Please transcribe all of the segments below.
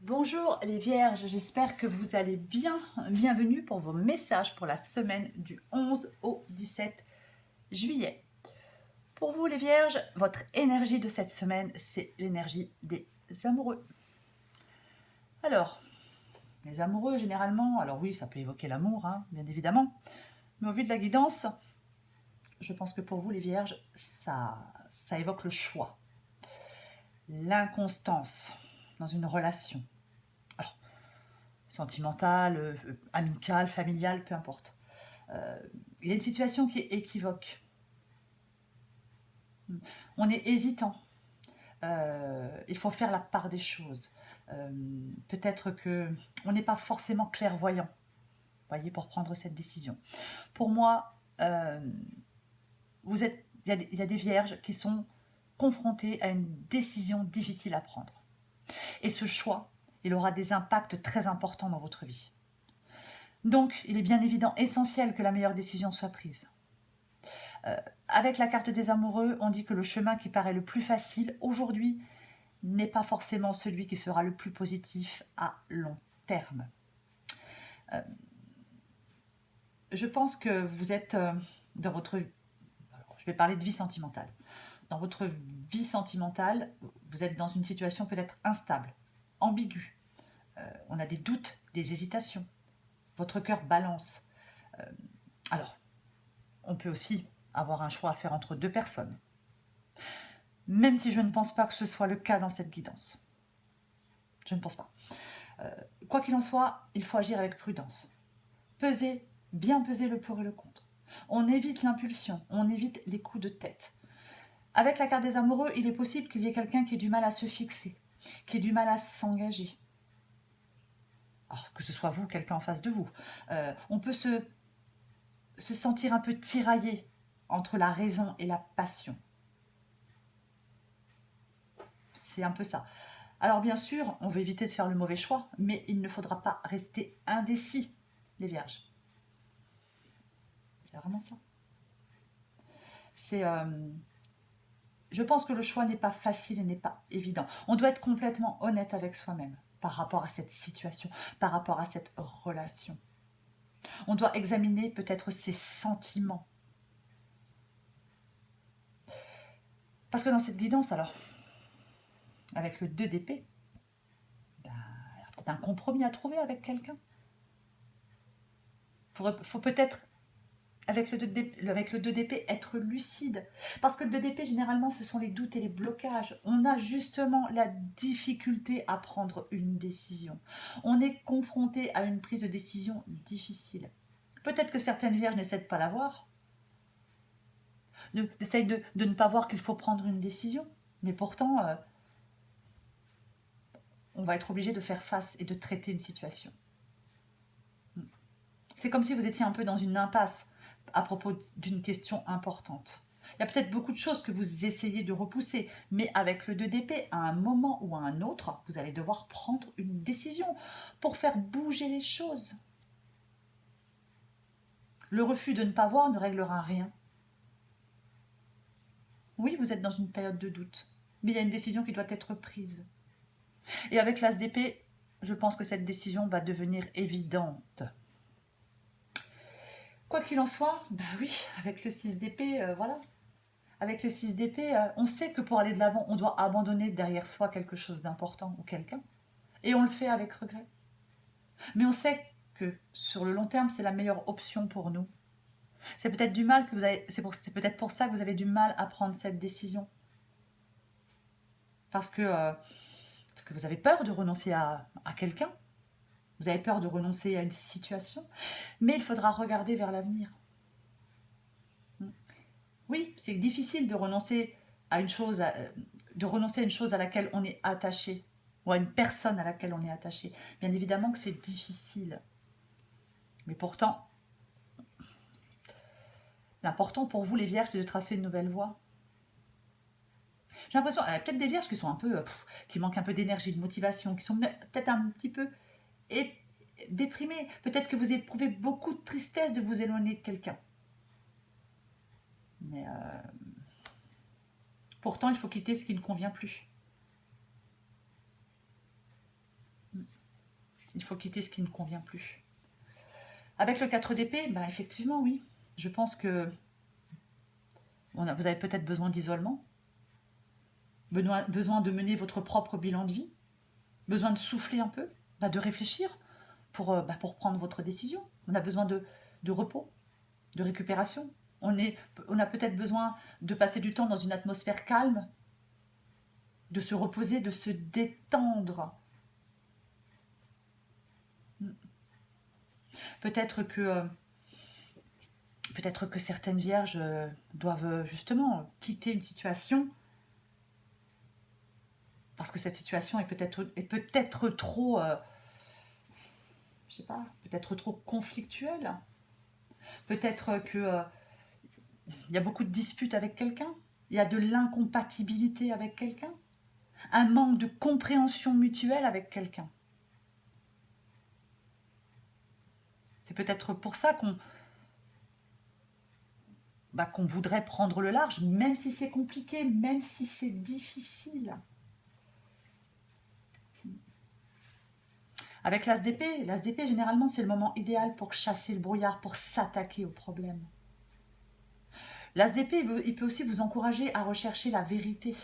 Bonjour les Vierges, j'espère que vous allez bien. Bienvenue pour vos messages pour la semaine du 11 au 17 juillet. Pour vous les Vierges, votre énergie de cette semaine, c'est l'énergie des amoureux. Alors, les amoureux généralement, alors oui, ça peut évoquer l'amour, bien évidemment, mais au vu de la guidance, je pense que pour vous les Vierges, ça évoque le choix, l'inconstance dans une relation. Sentimentale, amicale, familiale, peu importe. Il y a une situation qui est équivoque. On est hésitant. Il faut faire la part des choses. Peut-être que on n'est pas forcément clairvoyant, voyez, pour prendre cette décision. Pour moi, il y a des vierges qui sont confrontées à une décision difficile à prendre. Et ce choix, il aura des impacts très importants dans votre vie. Donc, il est bien évident, essentiel que la meilleure décision soit prise. Avec la carte des amoureux, on dit que le chemin qui paraît le plus facile aujourd'hui n'est pas forcément celui qui sera le plus positif à long terme. Je pense que vous êtes dans votre... Alors, je vais parler de vie sentimentale. Dans votre vie sentimentale, vous êtes dans une situation peut-être instable, ambiguë. On a des doutes, des hésitations. Votre cœur balance. Alors, on peut aussi avoir un choix à faire entre deux personnes. Même si je ne pense pas que ce soit le cas dans cette guidance. Je ne pense pas. Quoi qu'il en soit, il faut agir avec prudence. Bien peser le pour et le contre. On évite l'impulsion, on évite les coups de tête. Avec la carte des amoureux, il est possible qu'il y ait quelqu'un qui ait du mal à se fixer, qui ait du mal à s'engager. Alors, que ce soit vous, quelqu'un en face de vous. On peut se sentir un peu tiraillé entre la raison et la passion. C'est un peu ça. Alors bien sûr, on veut éviter de faire le mauvais choix, mais il ne faudra pas rester indécis, les vierges. C'est vraiment ça. Je pense que le choix n'est pas facile et n'est pas évident. On doit être complètement honnête avec soi-même par rapport à cette situation, par rapport à cette relation. On doit examiner peut-être ses sentiments. Parce que dans cette guidance, alors, avec le 2 d'épée, il y a peut-être un compromis à trouver avec quelqu'un. Il faut peut-être avec le 2 d'épée, être lucide. Parce que le 2 d'épée, généralement, ce sont les doutes et les blocages. On a justement la difficulté à prendre une décision. On est confronté à une prise de décision difficile. Peut-être que certaines vierges n'essaient pas l'avoir, essayent de ne pas voir qu'il faut prendre une décision. Mais pourtant, on va être obligé de faire face et de traiter une situation. C'est comme si vous étiez un peu dans une impasse à propos d'une question importante. Il y a peut-être beaucoup de choses que vous essayez de repousser, mais avec le 2 d'épée, à un moment ou à un autre, vous allez devoir prendre une décision pour faire bouger les choses. Le refus de ne pas voir ne réglera rien. Oui, vous êtes dans une période de doute, mais il y a une décision qui doit être prise. Et avec l'As d'épée, je pense que cette décision va devenir évidente. Quoi qu'il en soit, bah oui, avec le 6 d'épée, voilà. Avec le 6 d'épée, on sait que pour aller de l'avant, on doit abandonner derrière soi quelque chose d'important ou quelqu'un. Et on le fait avec regret. Mais on sait que sur le long terme, c'est la meilleure option pour nous. C'est peut-être du mal que vous avez, c'est peut-être pour ça que vous avez du mal à prendre cette décision. Parce que vous avez peur de renoncer à quelqu'un. Vous avez peur de renoncer à une situation. Mais il faudra regarder vers l'avenir. Oui, c'est difficile de renoncer à une chose, de renoncer à une chose à laquelle on est attaché, ou à une personne à laquelle on est attaché. Bien évidemment que c'est difficile. Mais pourtant, l'important pour vous, les vierges, c'est de tracer une nouvelle voie. J'ai l'impression, il y a peut-être des vierges qui sont un peu, qui manquent un peu d'énergie, de motivation, qui sont peut-être un petit peu déprimées. Peut-être que vous éprouvez beaucoup de tristesse de vous éloigner de quelqu'un. Mais pourtant, il faut quitter ce qui ne convient plus. Il faut quitter ce qui ne convient plus. Avec le 4 d'épée, bah effectivement, oui. Je pense que vous avez peut-être besoin d'isolement, besoin de mener votre propre bilan de vie, besoin de souffler un peu, de réfléchir pour prendre votre décision. On a besoin de repos, de récupération. On a peut-être besoin de passer du temps dans une atmosphère calme, de se reposer, de se détendre. Peut-être que certaines vierges doivent justement quitter une situation parce que cette situation est peut-être trop, je sais pas, peut-être trop conflictuelle. Peut-être que il y a beaucoup de disputes avec quelqu'un, il y a de l'incompatibilité avec quelqu'un, un manque de compréhension mutuelle avec quelqu'un. C'est peut-être pour ça qu'on voudrait prendre le large, même si c'est compliqué, même si c'est difficile. Avec l'as d'épée, généralement, c'est le moment idéal pour chasser le brouillard, pour s'attaquer au problème. L'as d'épée, il peut aussi vous encourager à rechercher la vérité.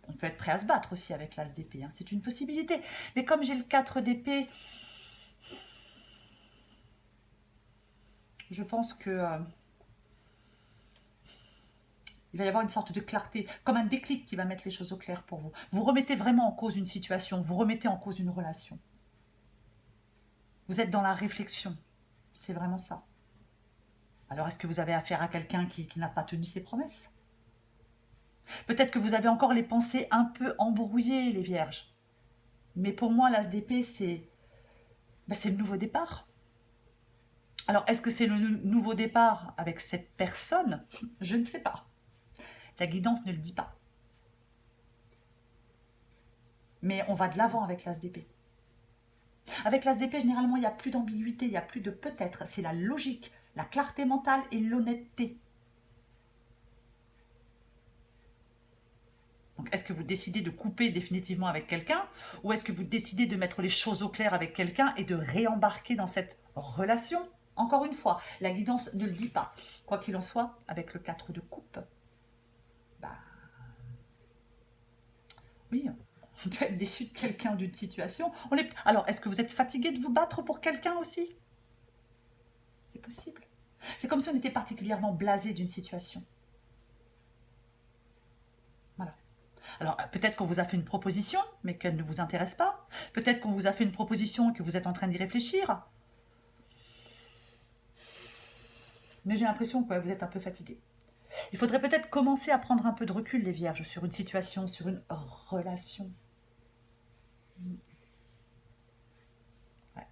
On peut être prêt à se battre aussi avec l'as d'épée, c'est une possibilité. Mais comme j'ai le 4 d'épée, je pense que il va y avoir une sorte de clarté, comme un déclic qui va mettre les choses au clair pour vous. Vous remettez vraiment en cause une situation, vous remettez en cause une relation. Vous êtes dans la réflexion, c'est vraiment ça. Alors est-ce que vous avez affaire à quelqu'un qui n'a pas tenu ses promesses? Peut-être que vous avez encore les pensées un peu embrouillées, les vierges. Mais pour moi, l'as d'épée, c'est le nouveau départ. Alors, est-ce que c'est le nouveau départ avec cette personne? Je ne sais pas. La guidance ne le dit pas. Mais on va de l'avant avec l'as d'épée. Avec l'as d'épée, généralement, il n'y a plus d'ambiguïté, il n'y a plus de peut-être. C'est la logique, la clarté mentale et l'honnêteté. Donc, est-ce que vous décidez de couper définitivement avec quelqu'un ou est-ce que vous décidez de mettre les choses au clair avec quelqu'un et de réembarquer dans cette relation? Encore une fois, la guidance ne le dit pas. Quoi qu'il en soit, avec le 4 de coupe, oui, on peut être déçu de quelqu'un, d'une situation. Alors, est-ce que vous êtes fatigué de vous battre pour quelqu'un aussi? C'est possible. C'est comme si on était particulièrement blasé d'une situation. Voilà. Alors, peut-être qu'on vous a fait une proposition, mais qu'elle ne vous intéresse pas. Peut-être qu'on vous a fait une proposition et que vous êtes en train d'y réfléchir. Mais j'ai l'impression que vous êtes un peu fatigué. Il faudrait peut-être commencer à prendre un peu de recul, les vierges, sur une situation, sur une relation. Ouais.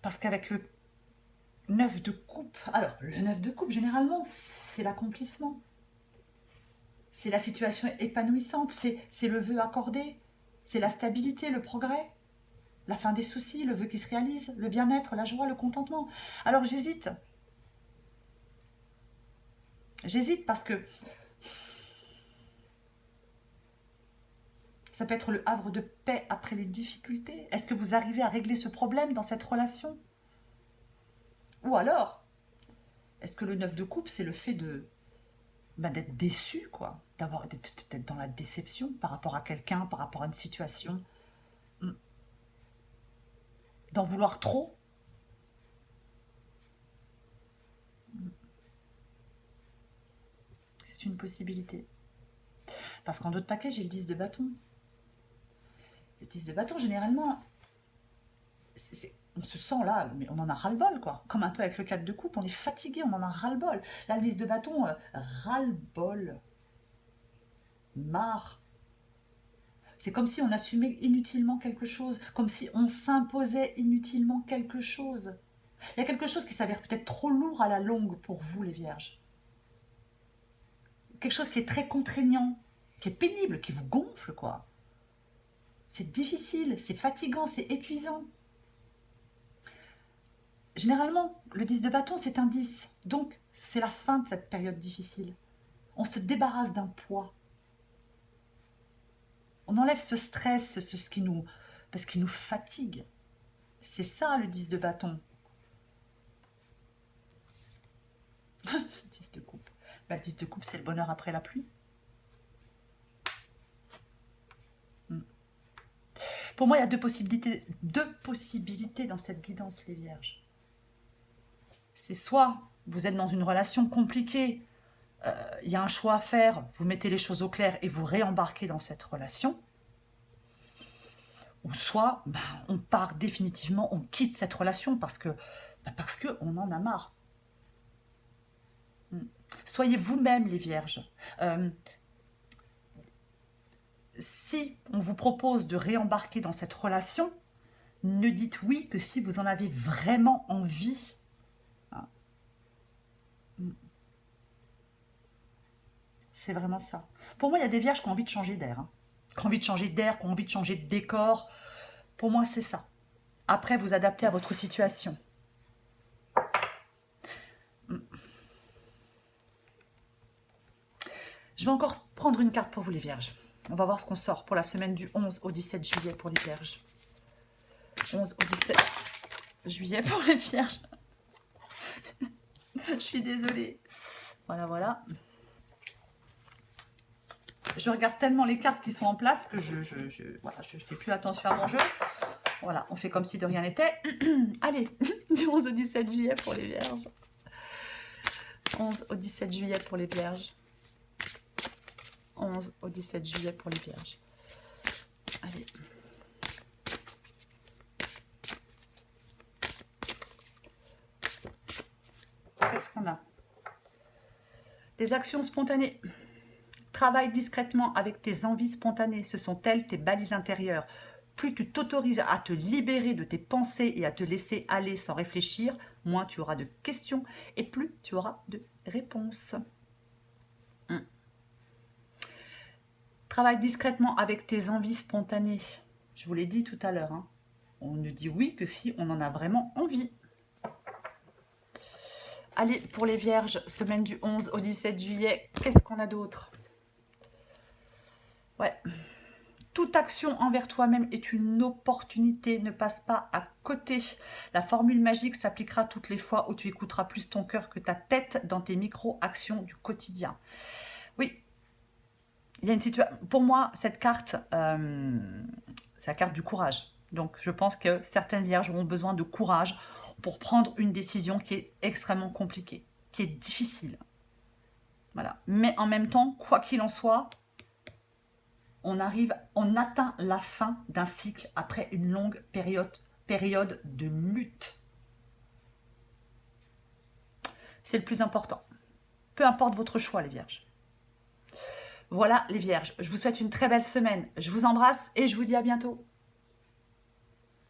Parce qu'avec le 9 de coupe, alors le 9 de coupe, généralement, c'est l'accomplissement. C'est la situation épanouissante, c'est le vœu accordé, c'est la stabilité, le progrès, la fin des soucis, le vœu qui se réalise, le bien-être, la joie, le contentement. Alors j'hésite. J'hésite parce que ça peut être le havre de paix après les difficultés. Est-ce que vous arrivez à régler ce problème dans cette relation? Ou alors, est-ce que le 9 de coupe, c'est le fait d'être déçu, quoi, d'être dans la déception par rapport à quelqu'un, par rapport à une situation, d'en vouloir trop? C'est une possibilité. Parce qu'en d'autres paquets, j'ai le 10 de bâton. Le 10 de bâton, généralement, on se sent là, mais on en a ras-le-bol, quoi. Comme un peu avec le 4 de coupe, on est fatigué, on en a ras-le-bol. Là, le 10 de bâton, ras-le-bol. Marre. C'est comme si on assumait inutilement quelque chose, comme si on s'imposait inutilement quelque chose. Il y a quelque chose qui s'avère peut-être trop lourd à la longue pour vous, les vierges. Quelque chose qui est très contraignant, qui est pénible, qui vous gonfle, quoi. C'est difficile, c'est fatigant, c'est épuisant. Généralement, le 10 de bâton, c'est un 10. Donc, C'est la fin de cette période difficile. On se débarrasse d'un poids. On enlève ce stress, ce qui nous fatigue. C'est ça le 10 de bâton. 10 de coupe. Le 10 de coupe, c'est le bonheur après la pluie. Pour moi, il y a deux possibilités dans cette guidance, les vierges. C'est soit vous êtes dans une relation compliquée, il y a un choix à faire, vous mettez les choses au clair et vous réembarquez dans cette relation. Ou soit on part définitivement, on quitte cette relation parce que on en a marre. Soyez vous-même, les vierges. Si on vous propose de réembarquer dans cette relation, ne dites oui que si vous en avez vraiment envie. C'est vraiment ça. Pour moi, il y a des vierges qui ont envie de changer d'air. Qui ont envie de changer d'air, qui ont envie de changer de décor. Pour moi, c'est ça. Après, vous adaptez à votre situation. Je vais encore prendre une carte pour vous, les vierges. On va voir ce qu'on sort pour la semaine du 11 au 17 juillet pour les vierges. 11 au 17 juillet pour les vierges. Je suis désolée. Voilà, voilà. Je regarde tellement les cartes qui sont en place que je fais plus attention à mon jeu. Voilà, on fait comme si de rien n'était. Allez, du 11 au 17 juillet pour les vierges. 11 au 17 juillet pour les vierges. 11 au 17 juillet pour les vierges. Allez. Qu'est-ce qu'on a? Des actions spontanées. Travaille discrètement avec tes envies spontanées. Ce sont elles tes balises intérieures. Plus tu t'autorises à te libérer de tes pensées et à te laisser aller sans réfléchir, moins tu auras de questions et plus tu auras de réponses. Travaille discrètement avec tes envies spontanées. Je vous l'ai dit tout à l'heure. On ne dit oui que si on en a vraiment envie. Allez, pour les vierges, semaine du 11 au 17 juillet, qu'est-ce qu'on a d'autre? Ouais. Toute action envers toi-même est une opportunité, ne passe pas à côté. La formule magique s'appliquera toutes les fois où tu écouteras plus ton cœur que ta tête dans tes micro-actions du quotidien. Oui, il y a une situation. Pour moi, cette carte, c'est la carte du courage. Donc, je pense que certaines vierges auront besoin de courage pour prendre une décision qui est extrêmement compliquée, qui est difficile. Voilà. Mais en même temps, quoi qu'il en soit, on atteint la fin d'un cycle après une longue période de lutte. C'est le plus important. Peu importe votre choix, les vierges. Voilà, les vierges. Je vous souhaite une très belle semaine. Je vous embrasse et je vous dis à bientôt.